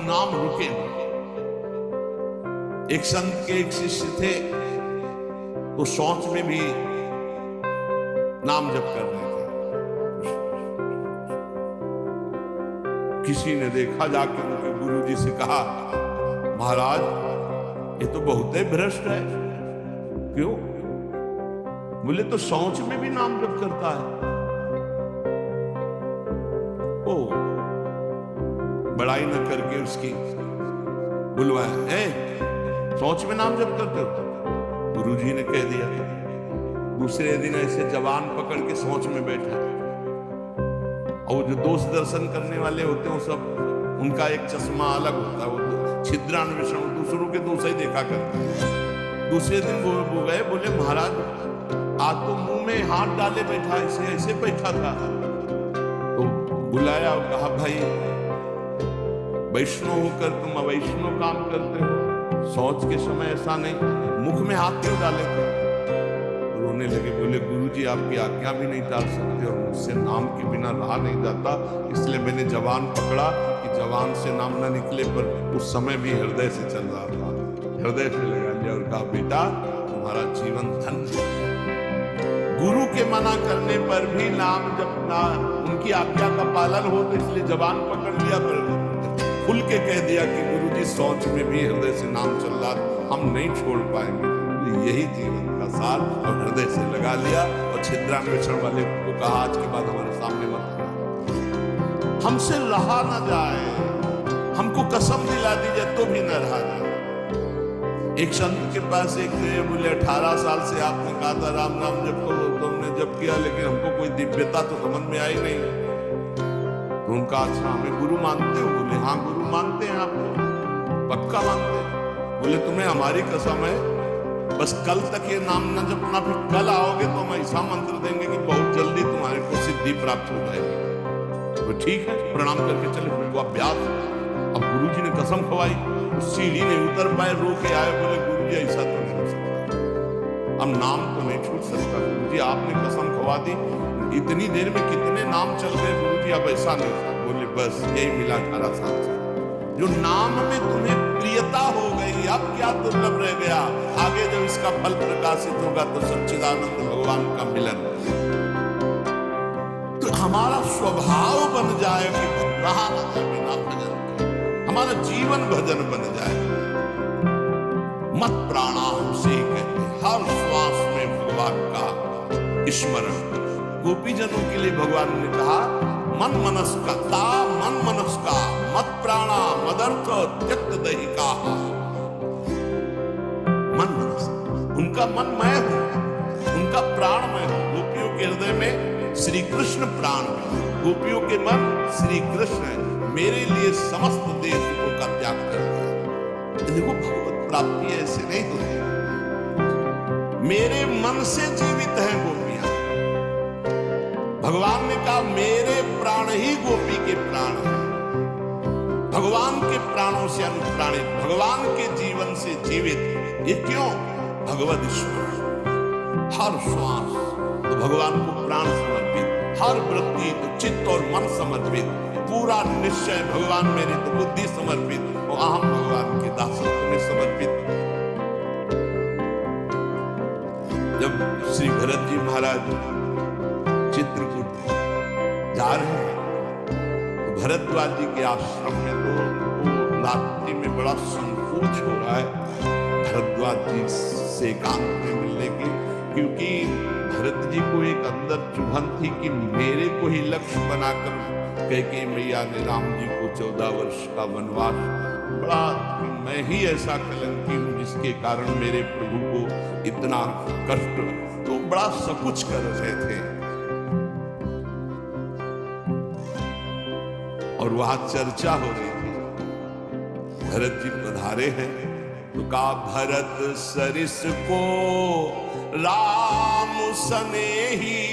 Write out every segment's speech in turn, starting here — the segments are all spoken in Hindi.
नाम रुके ना। एक संत के एक शिष्य थे, वो शौच में भी नाम जप कर रहे थे। किसी ने देखा, जाके उनके गुरु जी से कहा, महाराज ये तो बहुत ही भ्रष्ट है। क्यों? बोले तो शौच में भी नाम जप करता है। ओ बड़ाई न करके उसकी बुलवाया, शौच में नाम जप करते हो? गुरुजी ने कह दिया। दूसरे दिन ऐसे जवान पकड़ के शौच में बैठा, और जो दोष दर्शन करने वाले होते हैं, सब उनका एक चश्मा अलग होता है, वो छिद्रान्वेषण, दूसरों के दोष ही देखा करते हैं। दूसरे दिन वो गए, बोले महाराज आज तो मुंह में हाथ डाले बैठा, ऐसे ऐसे बैठा था। तो बुलाया और कहा, भाई वैष्णव होकर तुम अवैष्णव काम करते हो, शौच के समय ऐसा नहीं, मुख में हाथ क्यों डाले थे? रोने लगे, बोले गुरुजी आपकी आज्ञा भी नहीं टाल सकते, और मुझसे नाम के बिना रहा नहीं जाता, इसलिए मैंने जवान पकड़ा कि जवान से नाम ना निकले, पर उस समय भी हृदय से चल रहा था, हृदय से लगा लिया और कहा, बेटा तुम्हारा जीवन धन्य। गुरु के मना करने पर भी नाम जपना, उनकी आज्ञा का पालन हो, तो इसलिए जवान पकड़ लिया, पर खुल के कह दिया कि गुरुजी शौच में भी हृदय से नाम चल रहा, हम नहीं छोड़ पाएंगे। यही जीवन का सार, और हृदय से लगा लिया। और छिद्रान्वेषण वाले को कहा, आज के बाद हमारे सामने मत आना, हमसे रहा ना जाए, हमको कसम दिला दीजिए तो भी न रहा जाए। एक संत के पास एक बोले 18 साल से आपने कहा था राम नाम जप करो, तुमने जप किया, लेकिन हमको कोई दिव्यता तो समझ में आई नहीं। तो उनका, अच्छा हमें गुरु मानते हो? बोले हाँ गुरु मानते हैं, आपको पक्का मानते हैं? बोले तुम्हें हमारी कसम है, बस कल तक ये नाम न जपना, फिर कल आओगे तो हम ऐसा मंत्र देंगे कि बहुत जल्दी तुम्हारे को सिद्धि प्राप्त हो जाएगी। तो ठीक है, प्रणाम करके चले। उनको अभ्यास, अब गुरुजी ने कसम खवाई, सीढ़ी नहीं उतर पाए, रो के आए, बोले गुरुजी ऐसा तो नहीं हो सकता, अब नाम तो नहीं छूट सकता। गुरुजी आपने कसम खवा दी, इतनी देर में कितने नाम चल गए गुरुजी, अब ऐसा नहीं। बोले बस यही मिला 18 साल से, जो नाम में तुम्हें प्रियता हो गई, अब क्या दुर्लभ रह गया? आगे जब इसका फल प्रकाशित होगा तो सच्चिदानंद भगवान का मिलन, तो हमारा स्वभाव बन जाए कि रहा न जाए बिना भजन, हमारा जीवन भजन बन जाए। मत प्राणायाम से कहते, हर श्वास में भगवान का स्मरण। गोपीजनों के लिए भगवान ने कहा, मन मनस का ता, मन मनस का मत प्राणा मदर्थ त्यक्त दहिका। मन मनस, उनका मन मैं हूं, उनका प्राण मैं हूं। गोपियों के हृदय में श्री कृष्ण प्राण है, गोपियों के मन श्री कृष्ण है। मेरे लिए समस्त देह का त्याग कर दिया। देखो भगवत प्राप्ति ऐसे नहीं होती, मेरे मन से जीवित है गोपियां। भगवान ने कहा मेरे प्राण ही गोपी के प्राण हैं, भगवान के प्राणों से अनुप्राणित, भगवान के जीवन से जीवित। ये क्यों? भगवत ईश्वर, हर श्वास तो भगवान को प्राण समर्पित, हर वृत्ति तो चित्त और मन समर्पित, पूरा निश्चय भगवान मेरी तो बुद्धि समर्पित, और अहम भगवान के दासत्व में समर्पित। जब श्री भरत जी महाराज चित्रकूट जा रहे हैं, तो भरद्वाज जी के आश्रम में तो रात्रि में बड़ा संकोच हो रहा है भरद्वाज जी से एकांत में मिलने की, क्योंकि भरत जी को एक अंदर चुभन थी कि मेरे को ही लक्ष्य बनाकर कैकेयी मैया ने राम जी को 14 वर्ष का वनवास, बड़ा मैं ही ऐसा कलंकी हूं जिसके कारण मेरे प्रभु को इतना कष्ट, तो बड़ा सकुच कर रहे थे। और वहां चर्चा हो रही थी, भरत जी पधारे हैं, तो कहा भरत सरिस को राम सनेही,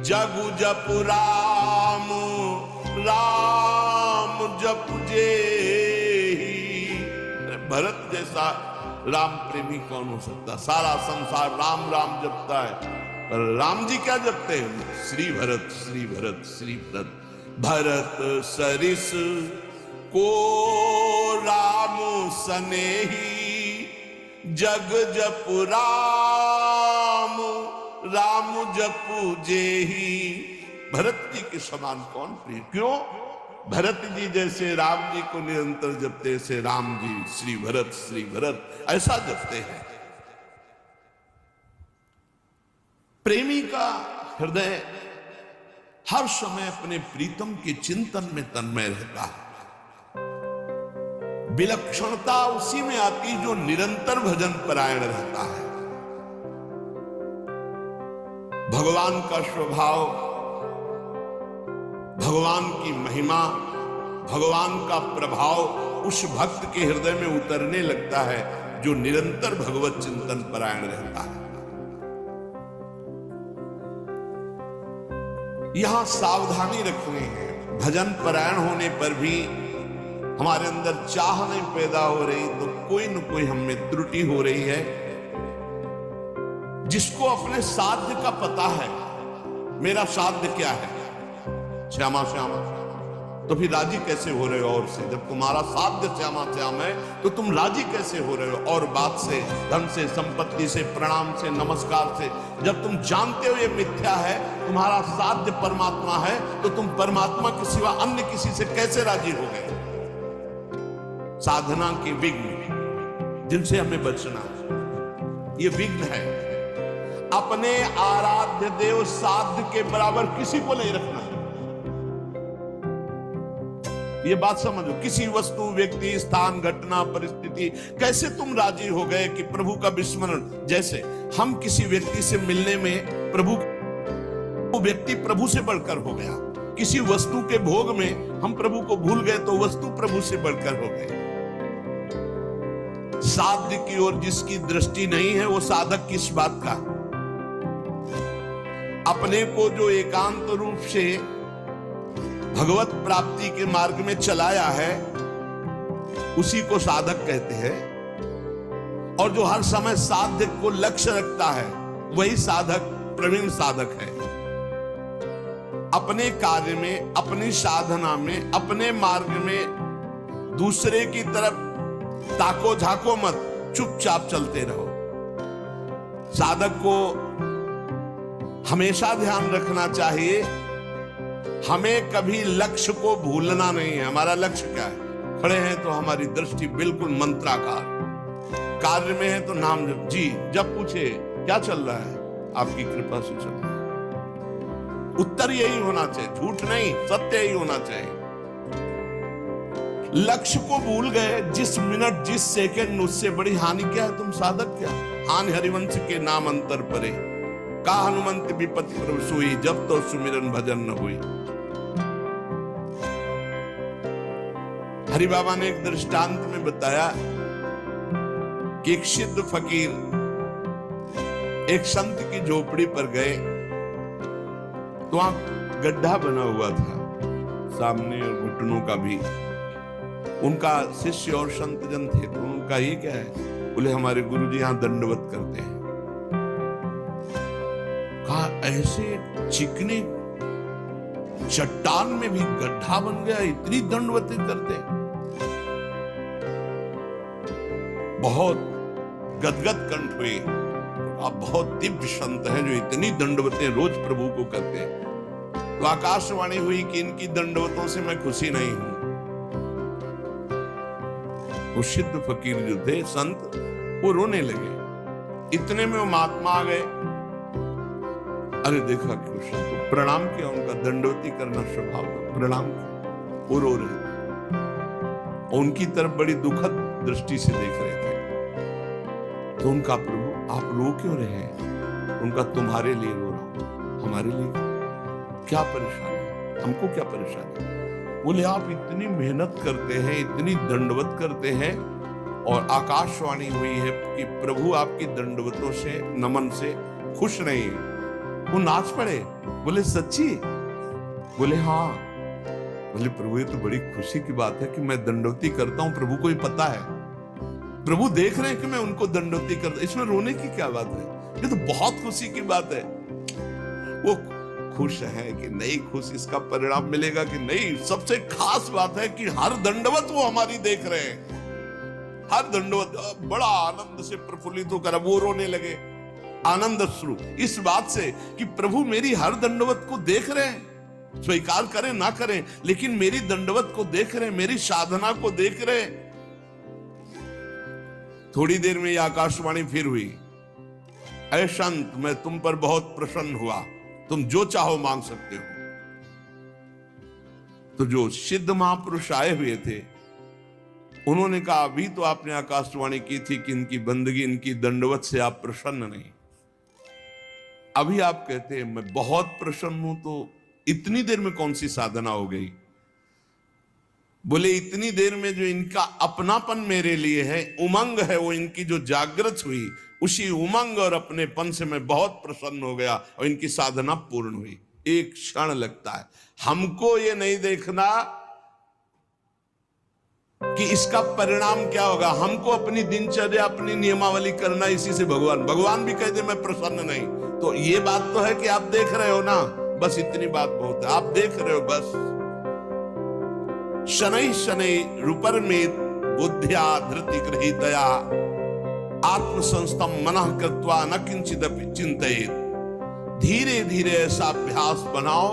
जगु जप राम राम जप जेही। भरत जैसा राम प्रेमी कौन हो सकता? सारा संसार राम राम जपता है, पर राम जी क्या जपते हैं? श्री भरत श्री भरत श्री भरत। भरत सरिस को राम सनेही जग जपु राम, राम जपु जेही। भरत जी के समान कौन प्रिय? क्यों? भरत जी जैसे राम जी को निरंतर जपते से राम जी श्री भरत ऐसा जपते हैं। प्रेमी का हृदय हर समय अपने प्रीतम के चिंतन में तन्मय रहता है। विलक्षणता उसी में आती जो निरंतर भजन परायण रहता है। भगवान का स्वभाव, भगवान की महिमा, भगवान का प्रभाव उस भक्त के हृदय में उतरने लगता है जो निरंतर भगवत चिंतन परायण रहता है। यहां सावधानी रखनी है। भजन परायण होने पर भी हमारे अंदर चाह नहीं पैदा हो रही तो कोई न कोई हम में त्रुटि हो रही है। जिसको अपने साध्य का पता है, मेरा साध्य क्या है, श्यामा श्यामा, तो फिर राजी कैसे हो रहे हो? और से जब तुम्हारा साध्य श्यामा श्याम है तो तुम राजी कैसे हो रहे हो? और बात से, धन से, संपत्ति से, प्रणाम से, नमस्कार से, जब तुम जानते हो ये मिथ्या है, तुम्हारा साध्य परमात्मा है, तो तुम परमात्मा के सिवा अन्य किसी से कैसे राजी हो गए? साधना के विघ्न जिनसे हमें बचना, ये विघ्न है। अपने आराध्य देव साध्य के बराबर किसी को नहीं रखना। ये बात समझो। किसी वस्तु, व्यक्ति, स्थान, घटना, परिस्थिति, कैसे तुम राजी हो गए कि प्रभु का विस्मरण? जैसे हम किसी व्यक्ति से मिलने में प्रभु, वो व्यक्ति प्रभु से बढ़कर हो गया। किसी वस्तु के भोग में हम प्रभु को भूल गए तो वस्तु प्रभु से बढ़कर हो गई। साध्य की ओर जिसकी दृष्टि नहीं है वो साधक किस बात का? अपने को जो एकांत रूप से भगवत प्राप्ति के मार्ग में चलाया है उसी को साधक कहते हैं। और जो हर समय साध्य को लक्ष्य रखता है वही साधक, प्रवीण साधक है। अपने कार्य में, अपनी साधना में, अपने मार्ग में दूसरे की तरफ ताको झाको मत, चुपचाप चलते रहो। साधक को हमेशा ध्यान रखना चाहिए, हमें कभी लक्ष्य को भूलना नहीं है। हमारा लक्ष्य क्या है? खड़े हैं तो हमारी दृष्टि बिल्कुल मंत्राकार, कार्य में है तो नाम जप। जी जब पूछे क्या चल रहा है, आपकी कृपा से चल रहा है। उत्तर यही होना चाहिए, झूठ नहीं, सत्य ही होना चाहिए। लक्ष्य को भूल गए जिस मिनट, जिस सेकंड, उससे बड़ी हानि क्या है? तुम साधक क्या? हानि हरिवंश के नाम अंतर परे, का हनुमंत विपत्ति प्रभु सोई, जब तो सुमिरन भजन न हुई। हरि बाबा ने एक दृष्टांत में बताया कि एक सिद्ध फकीर एक संत की झोपड़ी पर गए तो वहां गड्ढा बना हुआ था सामने और घुटनों का भी। उनका शिष्य और संत जन थे तो उनका ये क्या है? बोले हमारे गुरुजी यहां दंडवत करते हैं। कहा ऐसे चिकने चट्टान में भी गड्ढा बन गया, इतनी दंडवती करते हैं? बहुत गदगद कंठ हुए। आप बहुत दिव्य संत हैं जो इतनी दंडवतें रोज प्रभु को करते हैं। तो आकाशवाणी हुई कि इनकी दंडवतों से मैं खुशी नहीं हूं। वो सिद्ध फकीर जो थे, संत, वो रोने लगे। इतने में वो महात्मा आ गए। अरे देखा क्यों संत, तो प्रणाम किया, उनका दंडवती करना स्वभाव था, प्रणाम किया। वो रो रहे, उनकी तरफ बड़ी दुखद दृष्टि से देख रहे थे। तो उनका प्रभु आप रो क्यों रहे हैं? उनका तुम्हारे लिए रो रहा हूं। हमारे लिए क्या परेशानी है? हमको क्या परेशानी है? बोले आप इतनी मेहनत करते हैं, इतनी दंडवत करते हैं और आकाशवाणी हुई है कि प्रभु आपकी दंडवतों से, नमन से खुश नहीं है। वो नाच पड़े। बोले सच्ची? बोले हाँ। बोले प्रभु ये तो बड़ी खुशी की बात है कि मैं दंडवती करता हूं, प्रभु को ही पता है, प्रभु देख रहे हैं कि मैं उनको दंडवती करता। इसमें रोने की क्या बात है? ये तो बहुत खुशी की बात है। वो खुश हैं कि नहीं खुश, इसका परिणाम मिलेगा कि नहीं। सबसे खास बात है कि हर दंडवत वो हमारी देख रहे हैं, हर दंडवत बड़ा आनंद से प्रफुल्लित होकर अब वो रोने लगे, आनंद अश्रु इस बात से कि प्रभु मेरी हर दंडवत को देख रहे हैं, स्वीकार करें ना करें लेकिन मेरी दंडवत को देख रहे हैं, मेरी साधना को देख रहे हैं। थोड़ी देर में यह आकाशवाणी फिर हुई, ऐ संत मैं तुम पर बहुत प्रसन्न हुआ, तुम जो चाहो मांग सकते हो। तो जो सिद्ध महापुरुष आए हुए थे उन्होंने कहा अभी तो आपने आकाशवाणी की थी कि इनकी बंदगी, इनकी दंडवत से आप प्रसन्न नहीं, अभी आप कहते हैं मैं बहुत प्रसन्न हूं, तो इतनी देर में कौन सी साधना हो गई? बोले इतनी देर में जो इनका अपनापन मेरे लिए है, उमंग है, वो इनकी जो जागृत हुई, उसी उमंग और अपनेपन से मैं बहुत प्रसन्न हो गया और इनकी साधना पूर्ण हुई। एक क्षण लगता है, हमको ये नहीं देखना कि इसका परिणाम क्या होगा, हमको अपनी दिनचर्या, अपनी नियमावली करना, इसी से भगवान भी कह दे मैं प्रसन्न नहीं, तो ये बात तो है कि आप देख रहे हो ना, बस इतनी बात बहुत है, आप देख रहे हो बस। शनै शनै रूपरमेत बुद्ध्या धृति गृहीतया आत्मसंस्थम मनः कृत्वा न किंचिदपि चिंतयेत्। धीरे धीरे ऐसा अभ्यास बनाओ,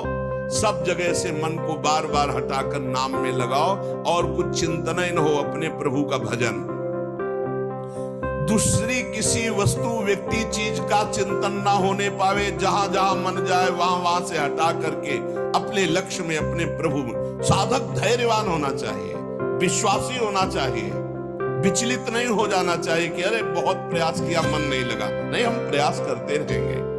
सब जगह से मन को बार बार हटाकर नाम में लगाओ और कुछ चिंतन न हो, अपने प्रभु का भजन। दूसरी किसी वस्तु, व्यक्ति, चीज का चिंतन ना होने पावे, जहां जहां मन जाए वहां वहां से हटा करके अपने लक्ष्य में, अपने प्रभु में। साधक धैर्यवान होना चाहिए, विश्वासी होना चाहिए, विचलित नहीं हो जाना चाहिए कि अरे बहुत प्रयास किया मन नहीं लगा। नहीं, हम प्रयास करते रहेंगे।